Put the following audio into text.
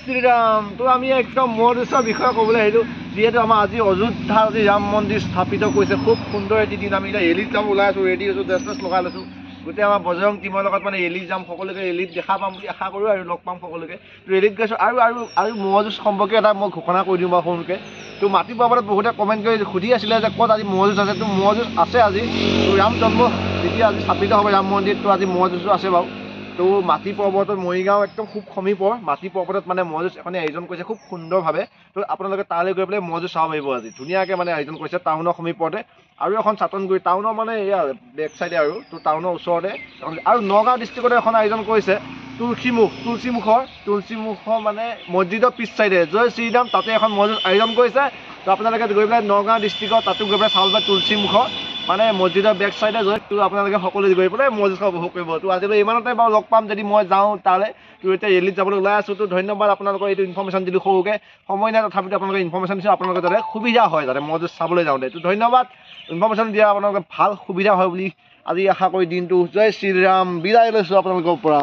শ্ৰীৰাম। তো আমি একদম মহোৎসৱৰ বিষয়ে ক'বলৈ আহিলোঁ, যিহেতু আমাৰ আজি অযোধ্যা আজি ৰাম মন্দিৰ স্থাপিত কৰিছে। খুব সুন্দৰ এটি দিন। আমি এতিয়া ৰেলীত যাম ওলাই আছোঁ, ৰেডি হৈছোঁ, ড্ৰেছ ট্ৰেছ লগাই লৈছোঁ। গোটেই আমাৰ বজৰং টিমৰ লগত মানে ৰেলীত যাম, সকলোকে ৰেলীত দেখা পাম বুলি আশা কৰোঁ আৰু লগ পাম সকলোকে। ৰেলীত গৈছোঁ আৰু ম'হ যুঁজ সম্পৰ্কে এটা মই ঘোষণা কৰি দিওঁ বাৰু সৰুকৈ। তো মাটি বাবদত বহুতে কমেণ্ট কৰি সুধি আছিলে যে ক'ত আজি ম'হ যুঁজ আছে। তো ম'হ যুঁজ আছে আজি। তো ৰাম জন্ম যেতিয়া আজি স্থাপিত হ'ব ৰাম মন্দিৰ, তো আজি ম'হ যুঁজো আছে বাৰু। তো মাটি পৰ্বতত মৰিগাঁও একদম খুব সমীপৰ মাটি পৰ্বতত মানে ম'হ যুঁজ এখনে আয়োজন কৰিছে খুব সুন্দৰভাৱে। তো আপোনালোকে তালৈ গৈ পেলাই ম'হ যুঁজ চাব পাৰিব আজি। ধুনীয়াকৈ মানে আয়োজন কৰিছে টাউনৰ সমীপতে। আৰু এখন চাটনগুৰি টাউনৰ মানে এয়া বেক চাইডে আৰু তো টাউনৰ ওচৰতে। আৰু নগাঁও ডিষ্ট্ৰিক্টতে এখন আয়োজন কৰিছে তুলসীমুখৰ মানে মছজিদৰ পিছ চাইডে জয় শ্ৰীৰাম, তাতে এখন ম'হ যুঁজ আয়োজন কৰিছে। তো আপোনালোকে গৈ পেলাই নগাঁও ডিষ্ট্ৰিক্টত তাতো গৈ পেলাই চাব পাৰে তুলসীমুখৰ মানে মছজিদৰ বেক চাইডে জয়। তো আপোনালোকে সকলো গৈ পেলাই ম'হ যুঁজ উপভোগ কৰিব। তো আজিলৈ ইমানতে বাৰু লগ পাম যদি মই যাওঁ তালৈ। তো এতিয়া ৰেলীত যাবলৈ ওলাই আছোঁ। তো ধন্যবাদ আপোনালোকৰ এইটো ইনফৰ্মেশ্যন দিলোঁ সৰুকৈ। সময় নাই তথাপিতো আপোনালোকে ইনফৰ্মেশ্যন দিছোঁ, আপোনালোকে যাতে সুবিধা হয় যাতে ম'হ যুঁজ চাবলৈ যাওঁতে। তো ধন্যবাদ ইনফৰ্মেশ্যন দিয়া আপোনালোকে ভাল সুবিধা হয় বুলি আজি আশা কৰি দিনটো জয় শ্ৰীৰাম বিদায় লৈছোঁ আপোনালোকৰ পৰা।